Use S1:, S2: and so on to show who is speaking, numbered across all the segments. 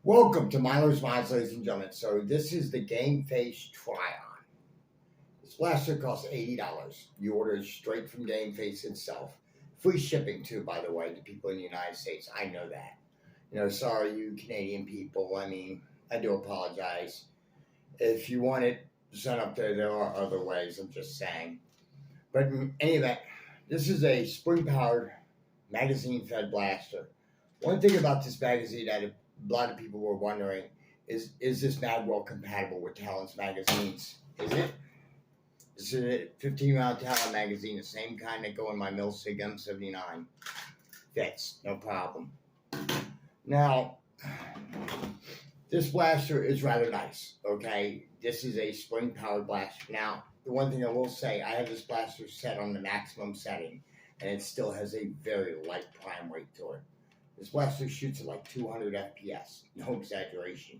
S1: Welcome to Milo's Mods, ladies and gentlemen. So this is the Game Face Trion. This blaster costs $80. You order it straight from Game Face itself. Free shipping too, by the way, to people in the United States. I know that. Sorry, you Canadian people. I do apologize. If you want it sent up there are other ways. I'm just saying. But in any event, this is a spring-powered, magazine-fed blaster. One thing about this magazine that a lot of people were wondering is this Magwell compatible with Talon's magazines? Is it? This is a 15 round Talon magazine, the same kind that go in my Milsig M79. Fits, no problem. Now, this blaster is rather nice, okay? This is a spring powered blaster. Now, the one thing I will say, I have this blaster set on the maximum setting, and it still has a very light prime rate to it. This blaster shoots at like 200 FPS, no exaggeration.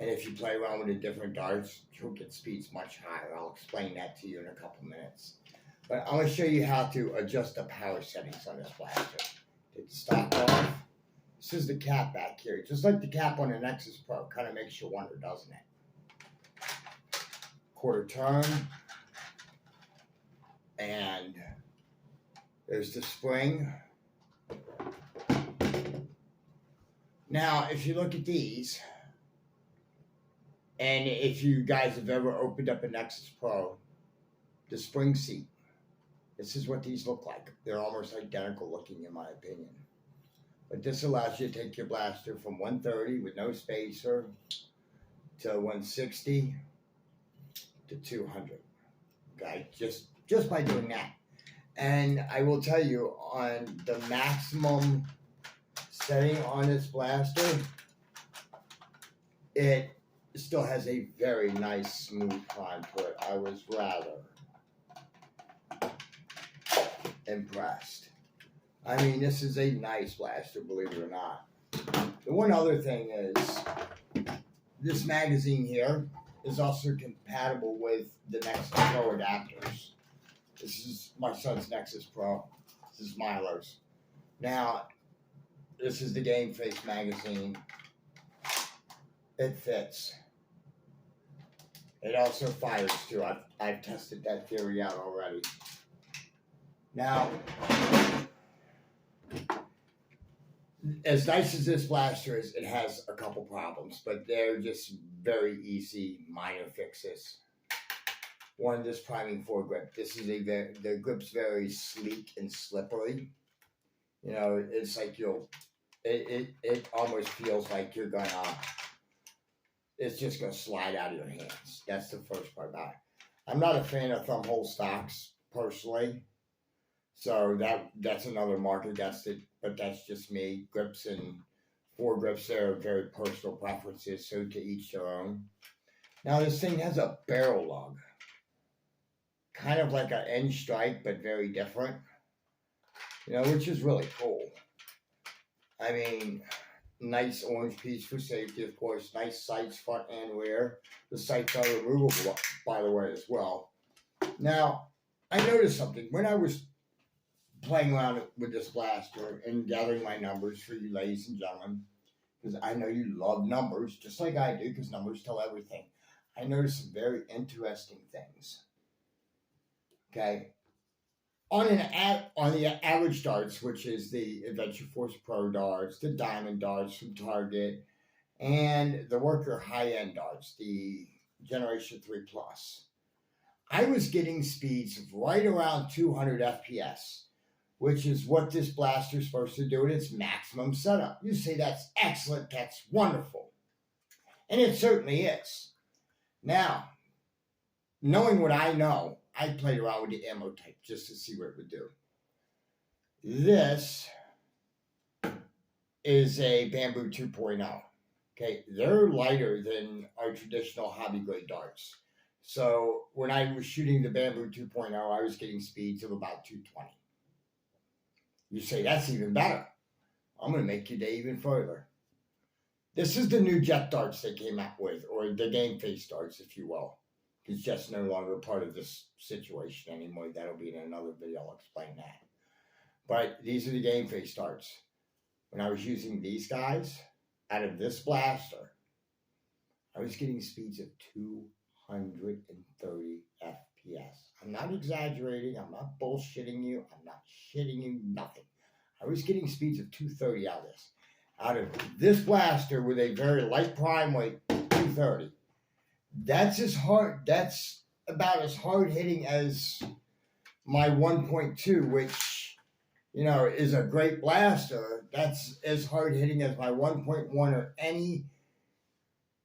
S1: And if you play around with the different darts, you'll get speeds much higher. I'll explain that to you in a couple minutes. But I'm going to show you how to adjust the power settings on this blaster. Take the stock off. This is the cap back here. Just like the cap on the Nexus Pro. Kind of makes you wonder, doesn't it? Quarter turn. And there's the spring. Now, if you look at these, and if you guys have ever opened up a Nexus Pro, the spring seat, this is what these look like. They're almost identical looking, in my opinion. But this allows you to take your blaster from 130 with no spacer to 160 to 200. Okay, just by doing that. And I will tell you, on the maximum setting on this blaster, it still has a very nice smooth climb to it. I was rather impressed. This is a nice blaster, believe it or not. The one other thing is, this magazine here is also compatible with the Nexus Pro adapters. This is my son's Nexus Pro. This is Milo's. Now, this is the Game Face magazine. It fits. It also fires too. I've tested that theory out already. Now, as nice as this blaster is, it has a couple problems, but they're just very easy, minor fixes. One, this priming foregrip. This is the grip's very sleek and slippery. It's like it almost feels like you're gonna, it's just gonna slide out of your hands. That's the first part about it. I'm not a fan of thumb hole stocks personally, so that's another mark against it. But that's just me. Grips and foregrips, they're very personal preferences, so to each their own. Now this thing has a barrel lug, kind of like an end strike, but very different. Which is really cool. Nice orange piece for safety, of course. Nice sights, front and rear. The sights are removable, by the way, as well. Now, I noticed something. When I was playing around with this blaster and gathering my numbers for you ladies and gentlemen, because I know you love numbers, just like I do, because numbers tell everything. I noticed some very interesting things. Okay? On the average darts, which is the Adventure Force Pro darts, the Diamond darts from Target, and the Worker high-end darts, the Generation 3 Plus, I was getting speeds of right around 200 FPS, which is what this blaster is supposed to do at its maximum setup. You say that's excellent, that's wonderful. And it certainly is. Now, knowing what I know, I played around with the ammo type just to see what it would do. This is a Bamboo 2.0. Okay, they're lighter than our traditional hobby grade darts. So when I was shooting the Bamboo 2.0, I was getting speeds of about 220. You say, that's even better. I'm going to make your day even further. This is the new jet darts they came out with, or the Game Face darts, if you will. It's just no longer part of this situation anymore. That'll be in another video. I'll explain that. But these are the Game Face darts. When I was using these guys, out of this blaster, I was getting speeds of 230 FPS. I'm not exaggerating. I'm not bullshitting you. I'm not shitting you. Nothing. I was getting speeds of 230 out of this. Out of this blaster with a very light prime weight, 230. That's as hard. That's about as hard hitting as my 1.2, which, you know, is a great blaster. That's as hard hitting as my 1.1 or any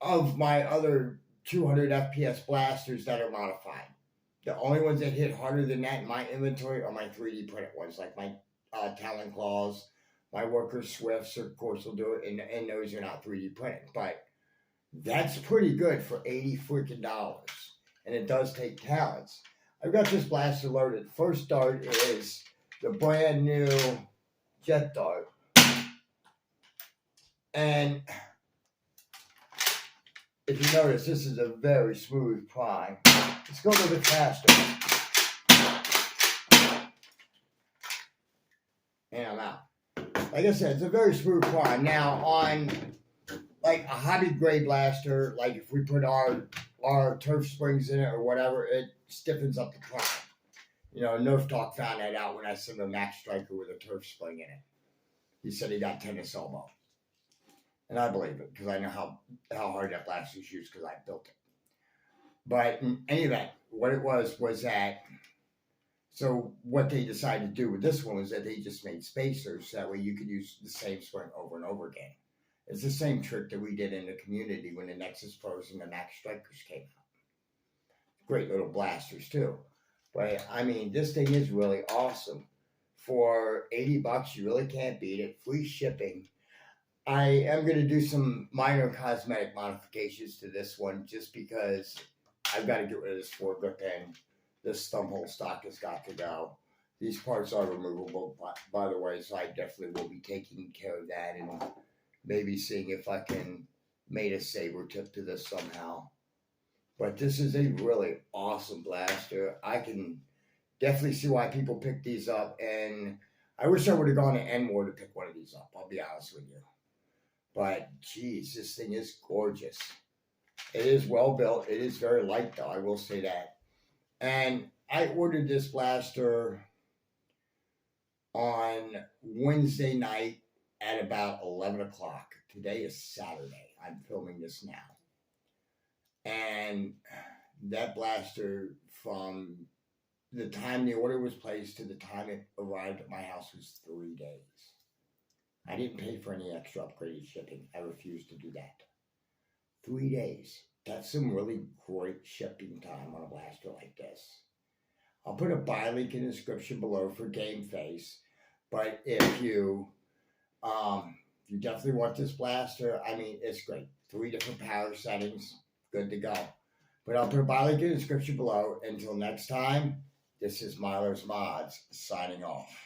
S1: of my other 200 FPS blasters that are modified. The only ones that hit harder than that in my inventory are my 3D printed ones, like my Talon Claws, my Worker Swifts, of course, will do it, and those are not 3D printed. But that's pretty good for $80 freaking dollars, and it does take talents. I've got this blaster loaded. First dart is the brand new Jet Dart, and if you notice, this is a very smooth prime. Let's go a little bit faster. And I'm out. Like I said, it's a very smooth prime. Now, on like a hobby grade blaster, like if we put our turf springs in it or whatever, it stiffens up the prime. You know, Nerf Talk found that out when I sent him a Max Striker with a turf spring in it. He said he got tennis elbow. And I believe it, because I know how hard that blaster is used, because I built it. But in any event, what it was that, so what they decided to do with this one was that they just made spacers, so that way you could use the same spring over and over again. It's the same trick that we did in the community when the Nexus Pros and the Max Strikers came out. Great little blasters too. But I mean, this thing is really awesome. For $80, you really can't beat it. Free shipping. I am going to do some minor cosmetic modifications to this one just because I've got to get rid of this foregrip end. This thumbhole stock has got to go. These parts are removable, by the way, so I definitely will be taking care of that and maybe seeing if I can make a saber tip to this somehow. But this is a really awesome blaster. I can definitely see why people pick these up, and I wish I would have gone to Enmore to pick one of these up, I'll be honest with you. But, geez, this thing is gorgeous. It is well built. It is very light, though, I will say that. And I ordered this blaster on Wednesday night at about 11 o'clock. Today is Saturday. I'm filming this now. And that blaster, from the time the order was placed to the time it arrived at my house, was 3 days. I didn't pay for any extra upgraded shipping. I refused to do that. 3 days. That's some really great shipping time on a blaster like this. I'll put a buy link in the description below for Game Face. But if you definitely want this blaster, I mean, it's great. 3 different power settings. Good to go. But I'll put a buy link in the description below. Until next time, this is Myler's Mods signing off.